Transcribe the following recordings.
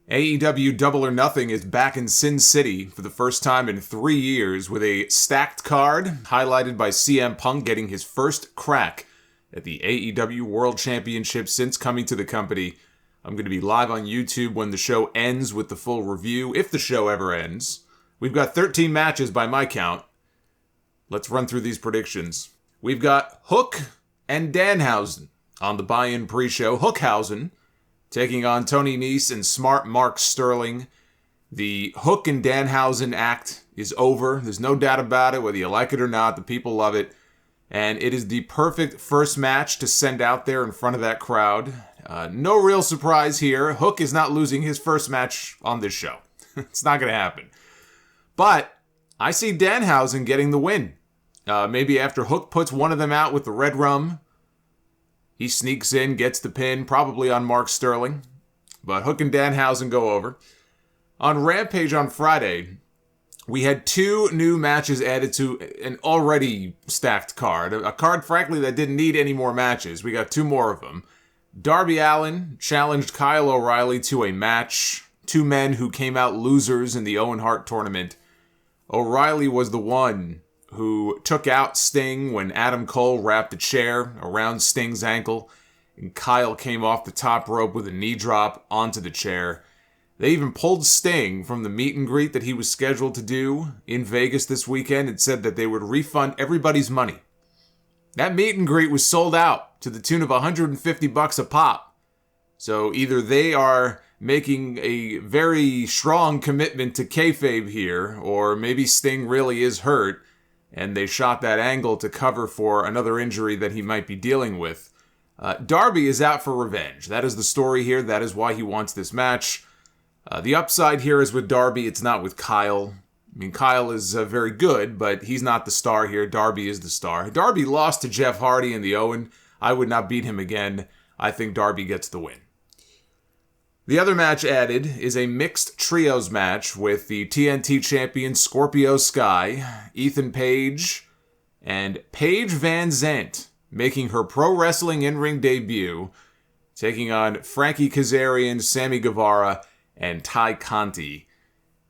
AEW Double or Nothing is back in Sin City for the first time in 3 years with a stacked card highlighted by CM Punk getting his first crack at the AEW World Championship since coming to the company. I'm going to be live on YouTube when the show ends with the full review, if the show ever ends. We've got 13 matches by my count. Let's run through these predictions. We've got Hook and Danhausen on the buy-in pre-show. Hookhausen taking on Tony Nese and Smart Mark Sterling. The Hook and Danhausen act is over. There's no doubt about it, whether you like it or not. The people love it. And it is the perfect first match to send out there in front of that crowd. No real surprise here. Hook is not losing his first match on this show. It's not going to happen. But I see Danhausen getting the win. Maybe after Hook puts one of them out with the red rum, he sneaks in, gets the pin, probably on Mark Sterling. But Hook and Danhausen go over. On Rampage on Friday, we had 2 new matches added to an already stacked card. A card, frankly, that didn't need any more matches. We got 2 more of them. Darby Allin challenged Kyle O'Reilly to a match. 2 men who came out losers in the Owen Heart tournament. O'Reilly was the one who took out Sting when Adam Cole wrapped a chair around Sting's ankle, and Kyle came off the top rope with a knee drop onto the chair. They even pulled Sting from the meet and greet that he was scheduled to do in Vegas this weekend and said that they would refund everybody's money. That meet and greet was sold out to the tune of $150 a pop. So either they are making a very strong commitment to kayfabe here, or maybe Sting really is hurt, and they shot that angle to cover for another injury that he might be dealing with. Darby is out for revenge. That is the story here. That is why he wants this match. The upside here is with Darby. It's not with Kyle. I mean, Kyle is very good, but he's not the star here. Darby is the star. Darby lost to Jeff Hardy in the Owen. I would not beat him again. I think Darby gets the win. The other match added is a mixed trios match with the TNT champion Scorpio Sky, Ethan Page, and Paige Van Zandt making her pro wrestling in-ring debut, taking on Frankie Kazarian, Sammy Guevara, and Ty Conti.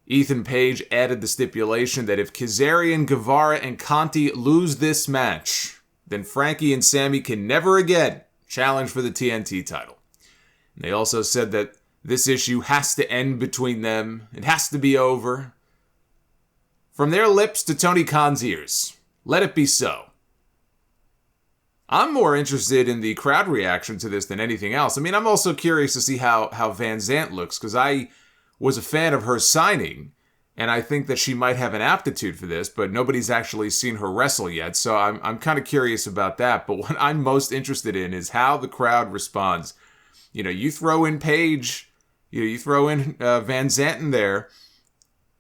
Ethan Page added the stipulation that if Kazarian, Guevara, and Conti lose this match, then Frankie and Sammy can never again challenge for the TNT title. And they also said that this issue has to end between them. It has to be over. From their lips to Tony Khan's ears, let it be so. I'm more interested in the crowd reaction to this than anything else. I mean, I'm also curious to see how Van Zandt looks, because I was a fan of her signing, and I think that she might have an aptitude for this, but nobody's actually seen her wrestle yet, so I'm kind of curious about that. But what I'm most interested in is how the crowd responds. You know, you throw in Paige, you throw in Van Zandt in there,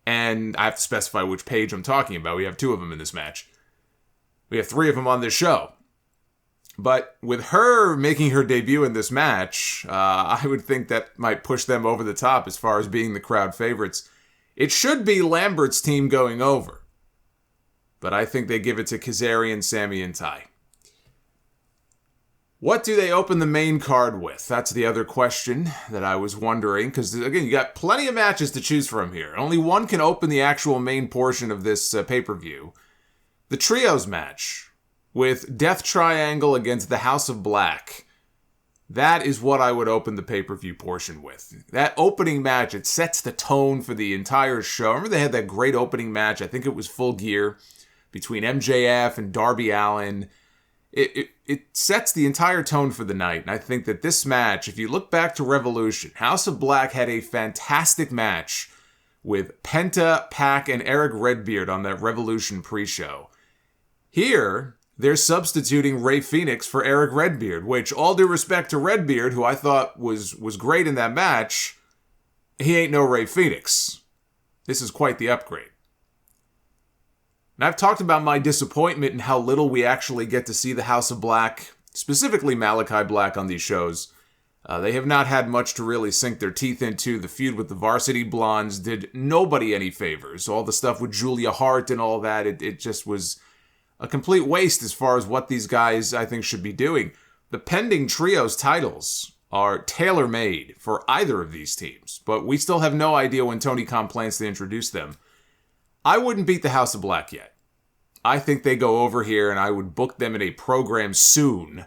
and I have to specify which Paige I'm talking about. We have 2 of them in this match. We have 3 of them on this show. But with her making her debut in this match, I would think that might push them over the top as far as being the crowd favorites. It should be Lambert's team going over, but I think they give it to Kazarian, Sammy, and Ty. What do they open the main card with? That's the other question that I was wondering, because again, you got plenty of matches to choose from here. Only one can open the actual main portion of this pay-per-view. The trios match with Death Triangle against the House of Black. That is what I would open the pay-per-view portion with. That opening match, it sets the tone for the entire show. Remember they had that great opening match, I think it was Full Gear, between MJF and Darby Allin. It sets the entire tone for the night, and I think that this match, if you look back to Revolution, House of Black had a fantastic match with Penta, Pac, and Eric Redbeard on that Revolution pre-show. Here, they're substituting Rey Fenix for Eric Redbeard, which, all due respect to Redbeard, who I thought was great in that match, he ain't no Rey Fenix. This is quite the upgrade. And I've talked about my disappointment in how little we actually get to see the House of Black, specifically Malachi Black, on these shows. They have not had much to really sink their teeth into. The feud with the Varsity Blondes did nobody any favors. All the stuff with Julia Hart and all that, it just was a complete waste as far as what these guys, I think, should be doing. The pending trios titles are tailor-made for either of these teams, but we still have no idea when Tony Khan plans to introduce them. I wouldn't beat the House of Black yet. I think they go over here, and I would book them in a program soon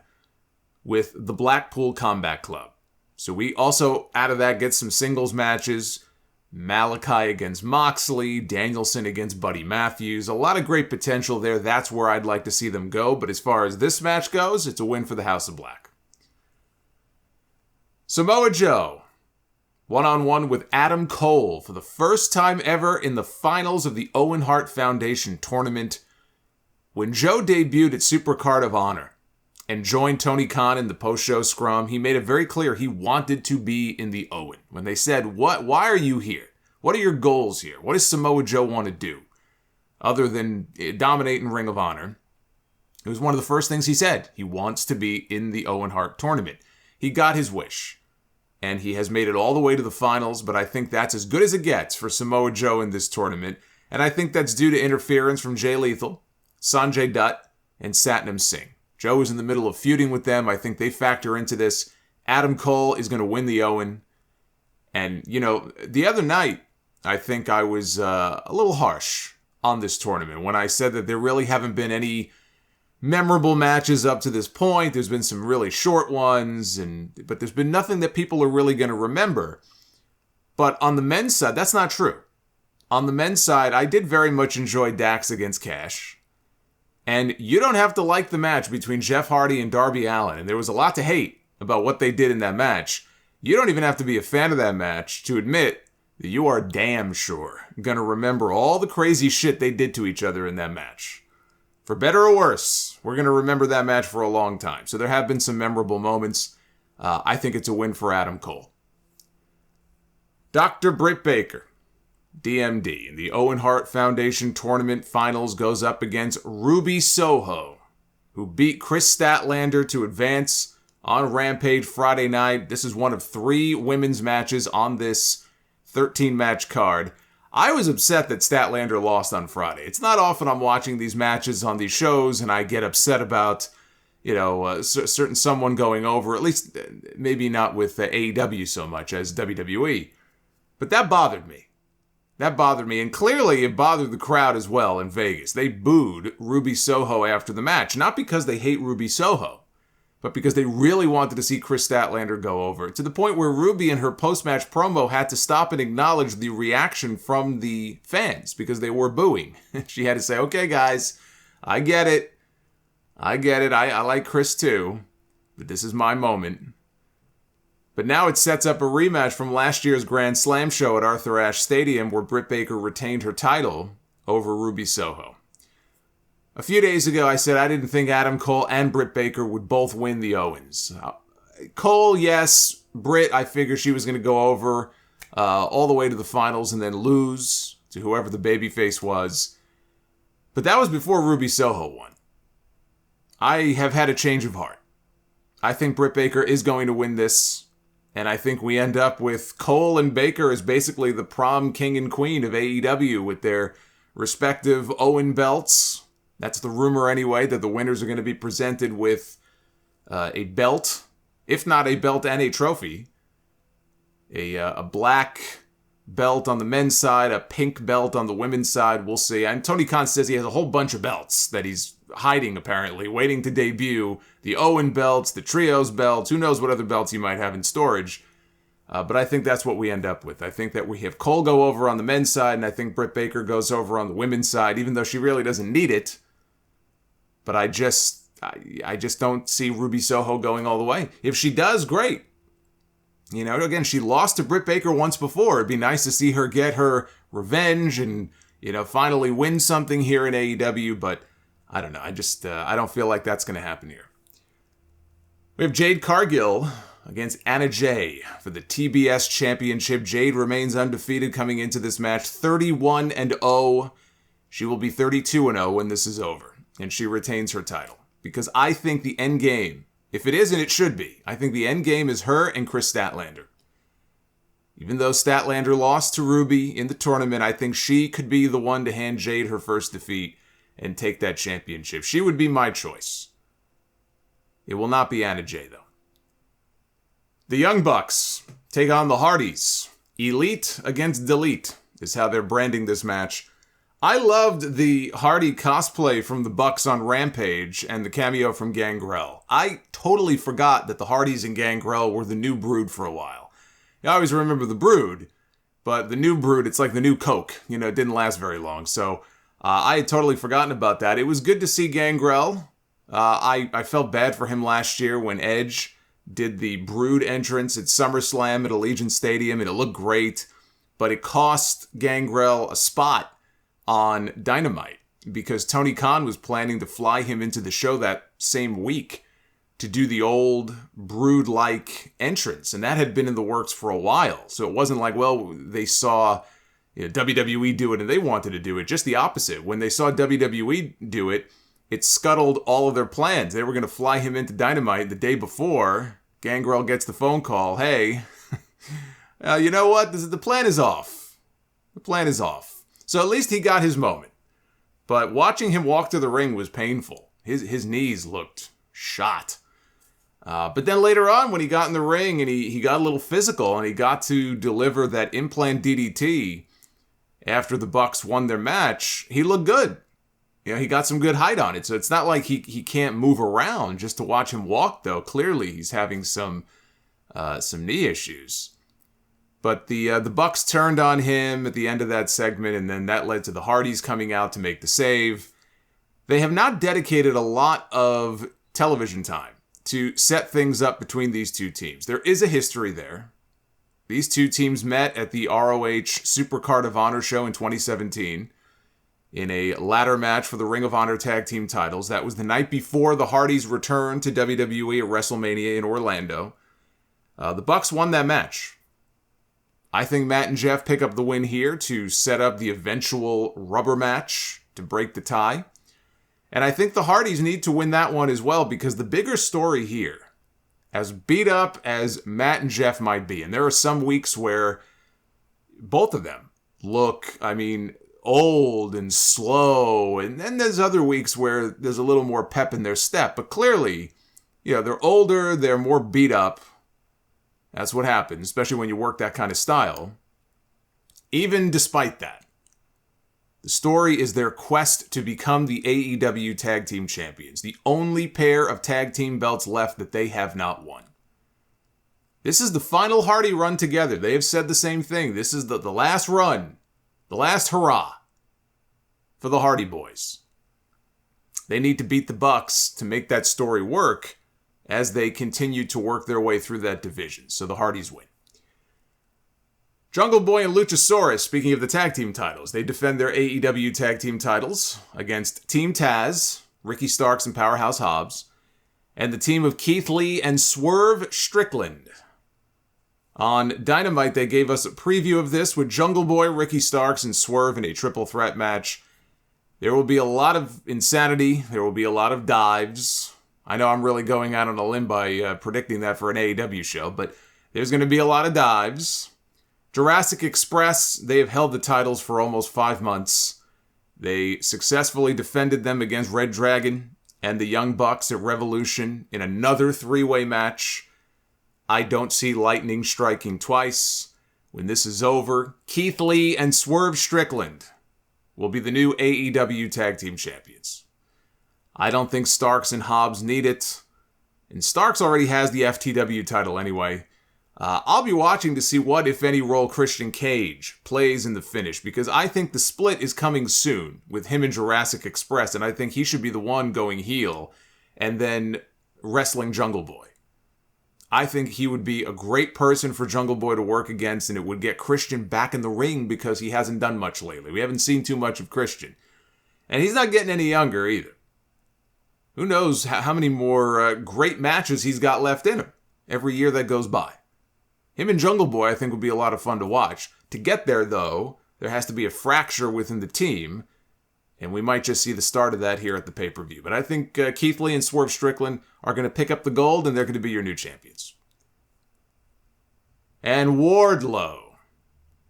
with the Blackpool Combat Club. So we also, out of that, get some singles matches. Malachi against Moxley, Danielson against Buddy Matthews. A lot of great potential there. That's where I'd like to see them go. But as far as this match goes, it's a win for the House of Black. Samoa Joe, one-on-one with Adam Cole for the first time ever in the finals of the Owen Heart Foundation tournament. When Joe debuted at Supercard of Honor and joined Tony Khan in the post-show scrum, he made it very clear he wanted to be in the Owen. When they said, why are you here? What are your goals here? What does Samoa Joe want to do other than dominate in Ring of Honor? It was one of the first things he said. He wants to be in the Owen Hart tournament. He got his wish, and he has made it all the way to the finals, but I think that's as good as it gets for Samoa Joe in this tournament, and I think that's due to interference from Jay Lethal, Sanjay Dutt, and Satnam Singh. Joe is in the middle of feuding with them. I think they factor into this. Adam Cole is going to win the Owen. And, the other night, I think I was a little harsh on this tournament when I said that there really haven't been any memorable matches up to this point. There's been some really short ones, but there's been nothing that people are really going to remember. But on the men's side, that's not true. On the men's side, I did very much enjoy Dax against Cash. And you don't have to like the match between Jeff Hardy and Darby Allin. And there was a lot to hate about what they did in that match. You don't even have to be a fan of that match to admit that you are damn sure going to remember all the crazy shit they did to each other in that match. For better or worse, we're going to remember that match for a long time. So there have been some memorable moments. I think it's a win for Adam Cole. Dr. Britt Baker, DMD, in the Owen Hart Foundation Tournament Finals, goes up against Ruby Soho, who beat Chris Statlander to advance on Rampage Friday night. This is one of 3 women's matches on this 13-match card. I was upset that Statlander lost on Friday. It's not often I'm watching these matches on these shows and I get upset about, certain someone going over, at least maybe not with AEW so much as WWE. But that bothered me. And clearly it bothered the crowd as well in Vegas. They booed Ruby Soho after the match, not because they hate Ruby Soho, but because they really wanted to see Chris Statlander go over, to the point where Ruby in her post-match promo had to stop and acknowledge the reaction from the fans because they were booing. She had to say, okay, guys, I get it. I like Chris too, but this is my moment. But now it sets up a rematch from last year's Grand Slam show at Arthur Ashe Stadium where Britt Baker retained her title over Ruby Soho. A few days ago, I said I didn't think Adam Cole and Britt Baker would both win the Owens. Cole, yes. Britt, I figured she was going to go over all the way to the finals and then lose to whoever the babyface was. But that was before Ruby Soho won. I have had a change of heart. I think Britt Baker is going to win this. And I think we end up with Cole and Baker as basically the prom king and queen of AEW with their respective Owen belts. That's the rumor anyway, that the winners are going to be presented with a belt, if not a belt and a trophy. A black belt on the men's side, a pink belt on the women's side. We'll see. And Tony Khan says he has a whole bunch of belts that he's hiding, apparently, waiting to debut. The Owen belts, the Trios belts, who knows what other belts he might have in storage. But I think that's what we end up with. I think that we have Cole go over on the men's side, and I think Britt Baker goes over on the women's side, even though she really doesn't need it. But I just don't see Ruby Soho going all the way. If she does, great. Again, she lost to Britt Baker once before. It'd be nice to see her get her revenge and, finally win something here in AEW, but I don't know. I don't feel like that's going to happen here. We have Jade Cargill against Anna Jay for the TBS Championship. Jade remains undefeated coming into this match, 31-0. She will be 32-0 when this is over, and she retains her title. Because I think the end game, if it is and it should be, I think the end game is her and Chris Statlander. Even though Statlander lost to Ruby in the tournament, I think she could be the one to hand Jade her first defeat and take that championship. She would be my choice. It will not be Anna Jay, though. The Young Bucks take on the Hardys. Elite against Delete is how they're branding this match. I loved the Hardy cosplay from the Bucks on Rampage and the cameo from Gangrel. I totally forgot that the Hardys and Gangrel were the new Brood for a while. I always remember the Brood, but the new Brood, it's like the new Coke. You know, it didn't last very long. So I had totally forgotten about that. It was good to see Gangrel. I felt bad for him last year when Edge did the Brood entrance at SummerSlam at Allegiant Stadium, and it looked great. But it cost Gangrel a spot on Dynamite because Tony Khan was planning to fly him into the show that same week to do the old Brood-like entrance, and that had been in the works for a while. So it wasn't like, well, they saw WWE do it and they wanted to do it. Just the opposite. When they saw WWE do it, it scuttled all of their plans. They were going to fly him into Dynamite the day before. Gangrel gets the phone call, hey, you know what? The plan is off. The plan is off. So at least he got his moment. But watching him walk to the ring was painful. His knees looked shot. But then later on, when he got in the ring and he got a little physical and he got to deliver that implant DDT after the Bucks won their match, he looked good. You know, he got some good height on it. So it's not like he can't move around. Just to watch him walk, though, clearly he's having some knee issues. But the Bucks turned on him at the end of that segment, and then that led to the Hardys coming out to make the save. They have not dedicated a lot of television time to set things up between these two teams. There is a history there. These two teams met at the ROH Supercard of Honor show in 2017 in a ladder match for the Ring of Honor Tag Team titles. That was the night before the Hardys returned to WWE at WrestleMania in Orlando. The Bucks won that match. I think Matt and Jeff pick up the win here to set up the eventual rubber match to break the tie. And I think the Hardys need to win that one as well, because the bigger story here, as beat up as Matt and Jeff might be, and there are some weeks where both of them look, old and slow, and then there's other weeks where there's a little more pep in their step. But clearly, they're older, they're more beat up. That's what happens, especially when you work that kind of style. Even despite that, the story is their quest to become the AEW Tag Team Champions, the only pair of tag team belts left that they have not won. This is the final Hardy run together. They have said the same thing. This is the last run, the last hurrah for the Hardy Boys. They need to beat the Bucks to make that story work as they continue to work their way through that division. So the Hardys win. Jungle Boy and Luchasaurus, speaking of the tag team titles, they defend their AEW tag team titles against Team Taz, Ricky Starks and Powerhouse Hobbs, and the team of Keith Lee and Swerve Strickland. On Dynamite, they gave us a preview of this with Jungle Boy, Ricky Starks, and Swerve in a triple threat match. There will be a lot of insanity. There will be a lot of dives. I know I'm really going out on a limb by predicting that for an AEW show, but there's going to be a lot of dives. Jurassic Express, they have held the titles for almost 5 months. They successfully defended them against Red Dragon and the Young Bucks at Revolution in another 3-way match. I don't see lightning striking twice. When this is over, Keith Lee and Swerve Strickland will be the new AEW Tag Team Champions. I don't think Starks and Hobbs need it. And Starks already has the FTW title anyway. I'll be watching to see what, if any, role Christian Cage plays in the finish, because I think the split is coming soon with him and Jurassic Express, and I think he should be the one going heel and then wrestling Jungle Boy. I think he would be a great person for Jungle Boy to work against, and it would get Christian back in the ring because he hasn't done much lately. We haven't seen too much of Christian. And he's not getting any younger either. Who knows how many more great matches he's got left in him every year that goes by. Him and Jungle Boy, I think, would be a lot of fun to watch. To get there, though, there has to be a fracture within the team, and we might just see the start of that here at the pay-per-view. But I think Keith Lee and Swerve Strickland are going to pick up the gold, and they're going to be your new champions. And Wardlow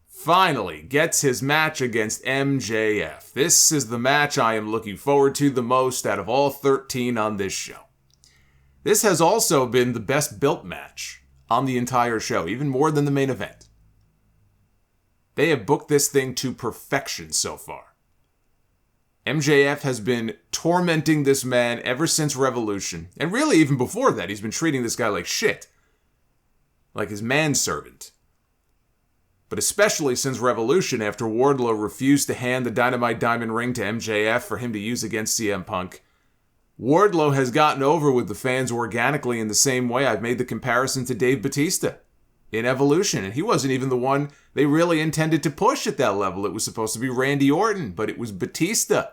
finally gets his match against MJF. This is the match I am looking forward to the most out of all 13 on this show. This has also been the best built match on the entire show, even more than the main event. They have booked this thing to perfection so far. MJF has been tormenting this man ever since Revolution, and really even before that, he's been treating this guy like shit. Like his manservant. But especially since Revolution, after Wardlow refused to hand the Dynamite Diamond ring to MJF for him to use against CM Punk, Wardlow has gotten over with the fans organically in the same way I've made the comparison to Dave Bautista in Evolution, and he wasn't even the one they really intended to push at that level. It was supposed to be Randy Orton, but it was Batista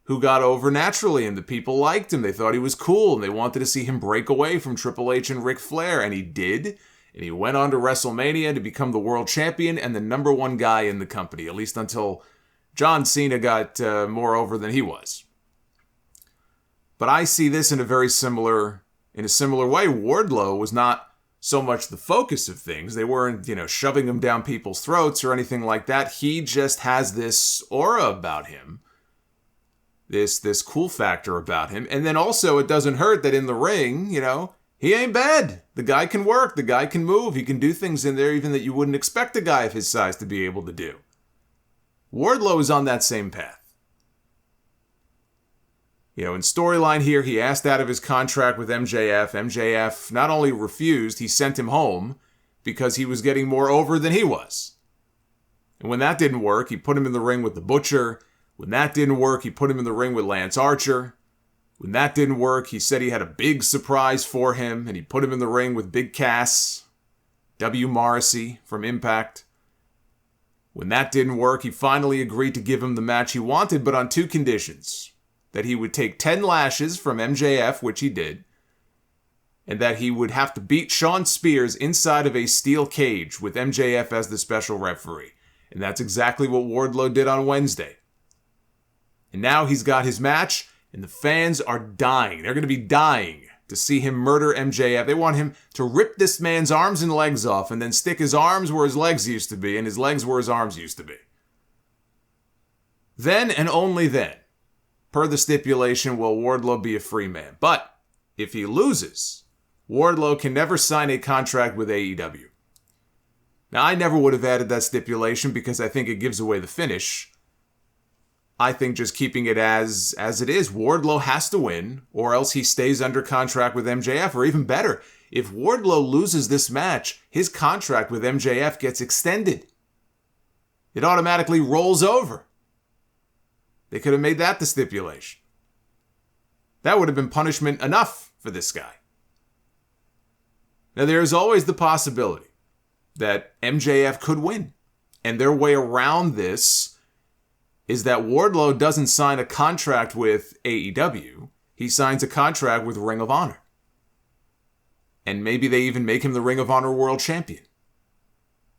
who got over naturally, and the people liked him. They thought he was cool, and they wanted to see him break away from Triple H and Ric Flair, and he did. And he went on to WrestleMania to become the world champion and the number one guy in the company, at least until John Cena got more over than he was. But I see this in a similar way. Wardlow was not so much the focus of things. They weren't, shoving him down people's throats or anything like that. He just has this aura about him. This cool factor about him. And then also it doesn't hurt that in the ring, he ain't bad. The guy can work. The guy can move. He can do things in there even that you wouldn't expect a guy of his size to be able to do. Wardlow is on that same path. In storyline here, he asked out of his contract with MJF. MJF not only refused, he sent him home because he was getting more over than he was. And when that didn't work, he put him in the ring with The Butcher. When that didn't work, he put him in the ring with Lance Archer. When that didn't work, he said he had a big surprise for him, and he put him in the ring with Big Cass, W. Morrissey from Impact. When that didn't work, he finally agreed to give him the match he wanted, but on two conditions. That he would take 10 lashes from MJF, which he did, and that he would have to beat Shawn Spears inside of a steel cage with MJF as the special referee. And that's exactly what Wardlow did on Wednesday. And now he's got his match, and the fans are dying. They're going to be dying to see him murder MJF. They want him to rip this man's arms and legs off and then stick his arms where his legs used to be and his legs where his arms used to be. Then and only then, per the stipulation, will Wardlow be a free man. But if he loses, Wardlow can never sign a contract with AEW. Now, I never would have added that stipulation because I think it gives away the finish. I think just keeping it as it is, Wardlow has to win, or else he stays under contract with MJF, or even better, if Wardlow loses this match, his contract with MJF gets extended. It automatically rolls over. They could have made that the stipulation. That would have been punishment enough for this guy. Now, there is always the possibility that MJF could win, and their way around this is that Wardlow doesn't sign a contract with AEW. He signs a contract with Ring of Honor. And maybe they even make him the Ring of Honor World Champion.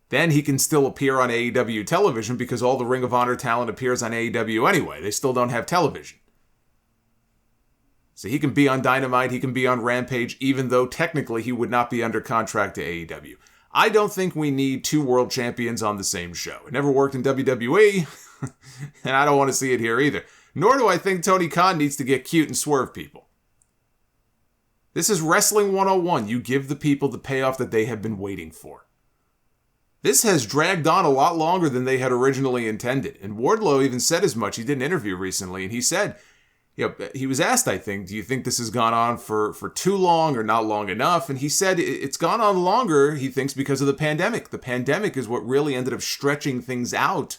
Then he can still appear on AEW television because all the Ring of Honor talent appears on AEW anyway. They still don't have television. So he can be on Dynamite, he can be on Rampage, even though technically he would not be under contract to AEW. I don't think we need two world champions on the same show. It never worked in WWE, and I don't want to see it here either. Nor do I think Tony Khan needs to get cute and swerve people. This is Wrestling 101. You give the people the payoff that they have been waiting for. This has dragged on a lot longer than they had originally intended. And Wardlow even said as much. He did an interview recently, and he said, he was asked, I think, do you think this has gone on for too long or not long enough? And he said it's gone on longer, he thinks, because of the pandemic. The pandemic is what really ended up stretching things out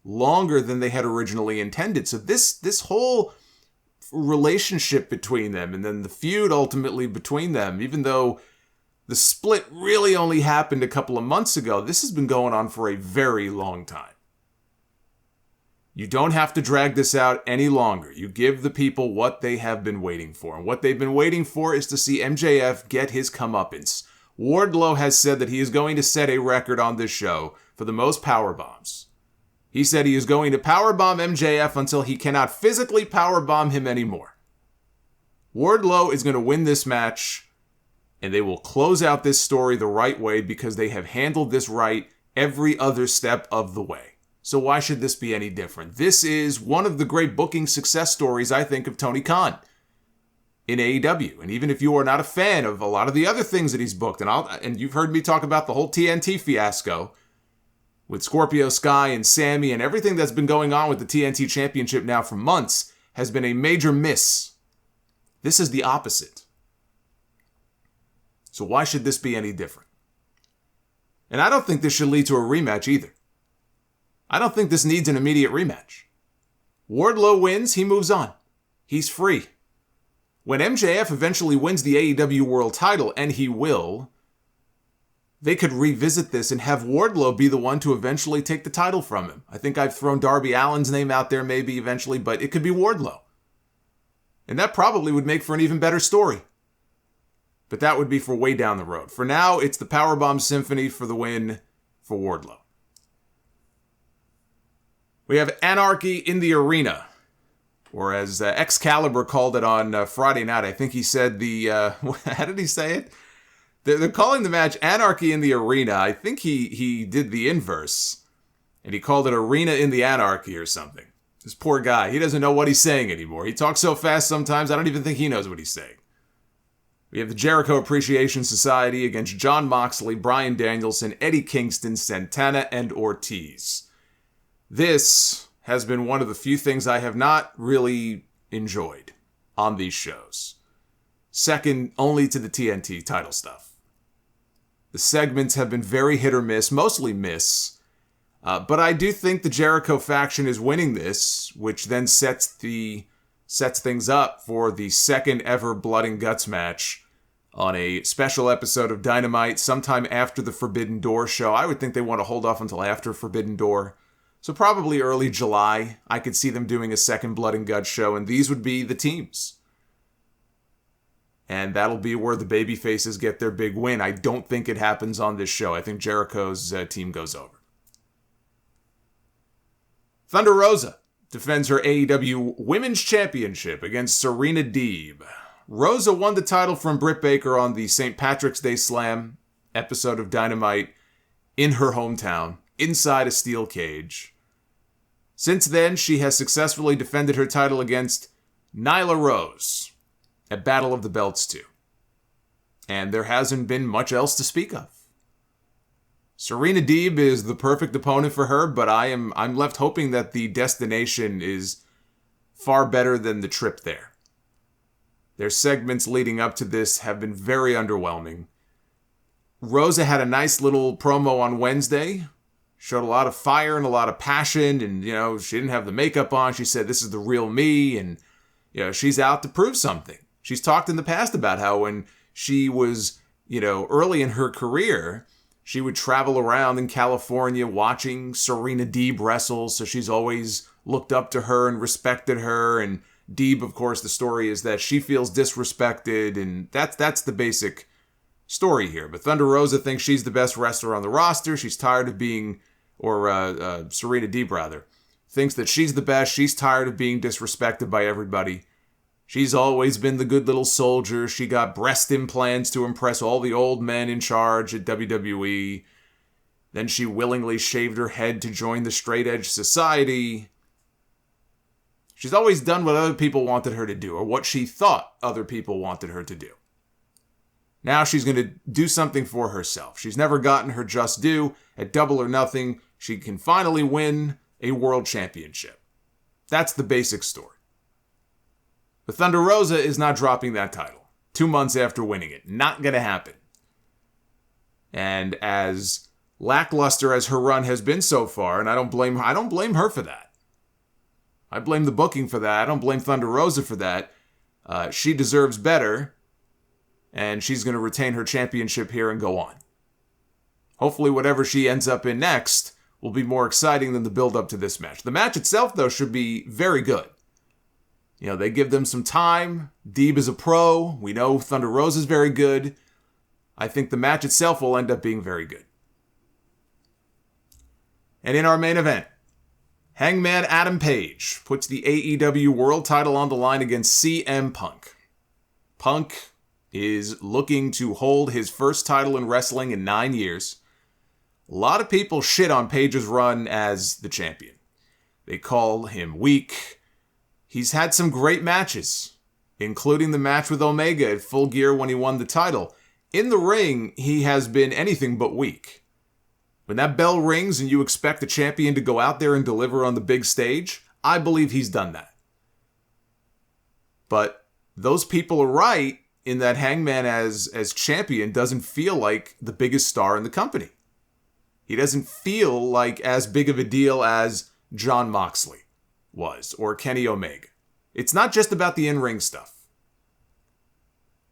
longer than they had originally intended. So this whole relationship between them, and then the feud ultimately between them, even though the split really only happened a couple of months ago, this has been going on for a very long time. You don't have to drag this out any longer. You give the people what they have been waiting for. And what they've been waiting for is to see MJF get his comeuppance. Wardlow has said that he is going to set a record on this show for the most powerbombs. He said he is going to powerbomb MJF until he cannot physically powerbomb him anymore. Wardlow is going to win this match, and they will close out this story the right way because they have handled this right every other step of the way. So why should this be any different? This is one of the great booking success stories, I think, of Tony Khan. in AEW. And even if you are not a fan of a lot of the other things that he's booked, and you've heard me talk about the whole TNT fiasco with Scorpio Sky and Sammy and everything that's been going on with the TNT Championship now for months has been a major miss. This is the opposite. So why should this be any different? And I don't think this should lead to a rematch either. I don't think this needs an immediate rematch. Wardlow wins, he moves on. He's free. When MJF eventually wins the AEW World title, and he will, they could revisit this and have Wardlow be the one to eventually take the title from him. I think I've thrown Darby Allin's name out there maybe eventually, but it could be Wardlow. And that probably would make for an even better story. But that would be for way down the road. For now, it's the Powerbomb Symphony for the win for Wardlow. We have Anarchy in the Arena. Or as Excalibur called it on Friday night. I think he said how did he say it? They're calling the match Anarchy in the Arena. I think he did the inverse. And he called it Arena in the Anarchy or something. This poor guy, he doesn't know what he's saying anymore. He talks so fast sometimes, I don't even think he knows what he's saying. We have the Jericho Appreciation Society against Jon Moxley, Bryan Danielson, Eddie Kingston, Santana, and Ortiz. This has been one of the few things I have not really enjoyed on these shows. Second only to the TNT title stuff. The segments have been very hit or miss, mostly miss. But I do think the Jericho faction is winning this, which then sets things up for the second ever Blood and Guts match on a special episode of Dynamite sometime after the Forbidden Door show. I would think they want to hold off until after Forbidden Door. So probably early July, I could see them doing a second Blood and Guts show, and these would be the teams. And that'll be where the babyfaces get their big win. I don't think it happens on this show. I think Jericho's team goes over. Thunder Rosa defends her AEW Women's Championship against Serena Deeb. Rosa won the title from Britt Baker on the St. Patrick's Day Slam episode of Dynamite in her hometown, inside a steel cage. Since then, she has successfully defended her title against Nyla Rose at Battle of the Belts 2. And there hasn't been much else to speak of. Serena Deeb is the perfect opponent for her, but I'm left hoping that the destination is far better than the trip there. Their segments leading up to this have been very underwhelming. Rosa had a nice little promo on Wednesday, showed a lot of fire and a lot of passion, and, she didn't have the makeup on. She said, this is the real me, and, she's out to prove something. She's talked in the past about how when she was, early in her career, she would travel around in California watching Serena Deeb wrestle, so she's always looked up to her and respected her, and Deeb, of course, the story is that she feels disrespected, and that's the basic story here. But Thunder Rosa thinks she's the best wrestler on the roster. She's tired of being, Serena Deeb, rather, thinks that she's the best. She's tired of being disrespected by everybody. She's always been the good little soldier. She got breast implants to impress all the old men in charge at WWE. Then she willingly shaved her head to join the straight edge society. She's always done what other people wanted her to do, or what she thought other people wanted her to do. Now she's going to do something for herself. She's never gotten her just due. At Double or Nothing, she can finally win a world championship. That's the basic story. But Thunder Rosa is not dropping that title 2 months after winning it. Not going to happen. And as lackluster as her run has been so far, and I don't blame her for that. I blame the booking for that. I don't blame Thunder Rosa for that. She deserves better, and she's going to retain her championship here and go on. Hopefully whatever she ends up in next will be more exciting than the build-up to this match. The match itself, though, should be very good. They give them some time. Deeb is a pro. We know Thunder Rosa is very good. I think the match itself will end up being very good. And in our main event, Hangman Adam Page puts the AEW World title on the line against CM Punk. Punk is looking to hold his first title in wrestling in 9 years. A lot of people shit on Page's run as the champion. They call him weak. He's had some great matches. including the match with Omega at Full Gear when he won the title. In the ring, he has been anything but weak. When that bell rings and you expect the champion to go out there and deliver on the big stage, I believe he's done that. But those people are right in that Hangman as champion doesn't feel like the biggest star in the company. He doesn't feel like as big of a deal as Jon Moxley was or Kenny Omega. It's not just about the in-ring stuff.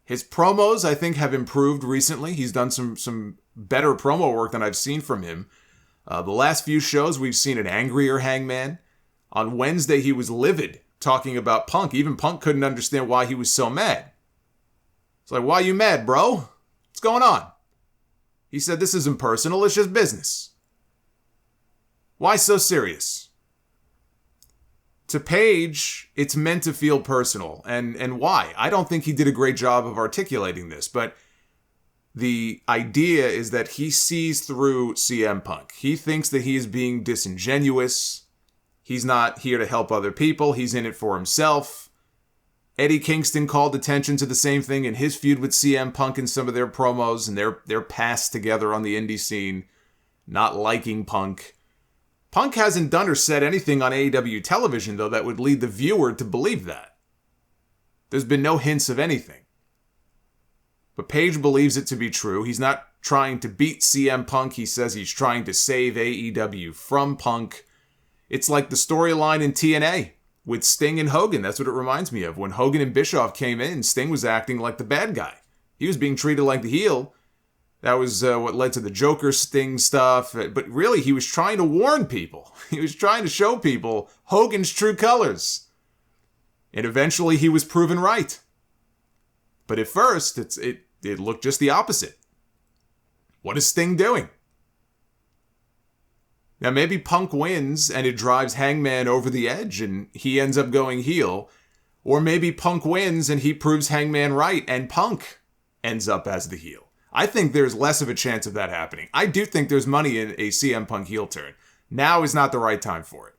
His promos, I think, have improved recently. He's done some better promo work than I've seen from him. The last few shows, we've seen an angrier Hangman. On Wednesday, he was livid, talking about Punk. Even Punk couldn't understand why he was so mad. It's like, why are you mad, bro? What's going on? He said, this isn't personal, it's just business. Why so serious? To Paige, it's meant to feel personal. And why? I don't think he did a great job of articulating this, but the idea is that he sees through CM Punk. He thinks that he is being disingenuous. He's not here to help other people. He's in it for himself. Eddie Kingston called attention to the same thing in his feud with CM Punk in some of their promos and their past together on the indie scene, not liking Punk. Punk hasn't done or said anything on AEW television, though, that would lead the viewer to believe that. There's been no hints of anything. But Paige believes it to be true. He's not trying to beat CM Punk. He says he's trying to save AEW from Punk. It's like the storyline in TNA with Sting and Hogan. That's what it reminds me of. When Hogan and Bischoff came in, Sting was acting like the bad guy. He was being treated like the heel. That was what led to the Joker Sting stuff. But really, he was trying to warn people. He was trying to show people Hogan's true colors. And eventually, he was proven right. But at first, it looked just the opposite. What is Sting doing? Now, maybe Punk wins and it drives Hangman over the edge and he ends up going heel. Or maybe Punk wins and he proves Hangman right and Punk ends up as the heel. I think there's less of a chance of that happening. I do think there's money in a CM Punk heel turn. Now is not the right time for it.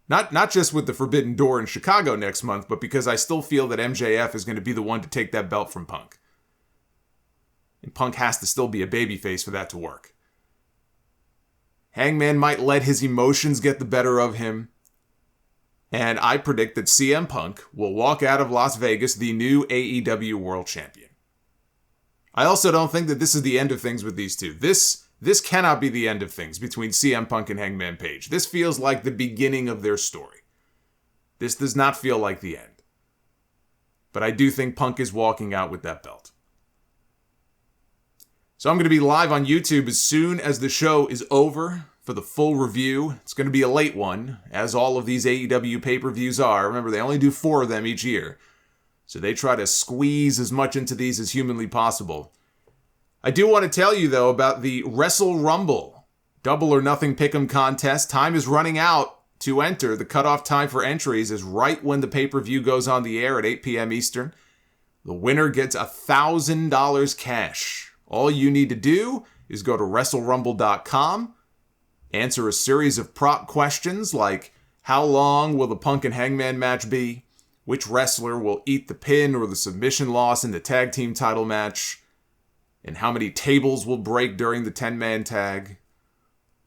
Not just with the Forbidden Door in Chicago next month, but because I still feel that MJF is going to be the one to take that belt from Punk. And Punk has to still be a babyface for that to work. Hangman might let his emotions get the better of him. And I predict that CM Punk will walk out of Las Vegas the new AEW World Champion. I also don't think that this is the end of things with these two. This cannot be the end of things between CM Punk and Hangman Page. This feels like the beginning of their story. This does not feel like the end. But I do think Punk is walking out with that belt. So I'm going to be live on YouTube as soon as the show is over for the full review. It's going to be a late one, as all of these AEW pay-per-views are. Remember, they only do 4 of them each year. So they try to squeeze as much into these as humanly possible. I do want to tell you, though, about the Wrestle Rumble Double or Nothing Pick'em contest. Time is running out to enter. The cutoff time for entries is right when the pay-per-view goes on the air at 8 p.m. Eastern. The winner gets $1,000 cash. All you need to do is go to WrestleRumble.com, answer a series of prop questions like, how long will the Punk and Hangman match be? Which wrestler will eat the pin or the submission loss in the tag team title match? And how many tables will break during the 10-man tag?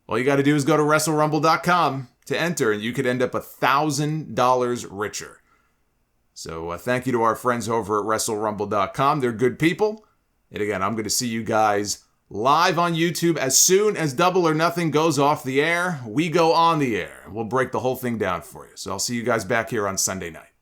All you got to do is go to WrestleRumble.com to enter, and you could end up $1,000 richer. So thank you to our friends over at WrestleRumble.com. They're good people. And again, I'm going to see you guys live on YouTube as soon as Double or Nothing goes off the air. We go on the air. We'll break the whole thing down for you. So I'll see you guys back here on Sunday night.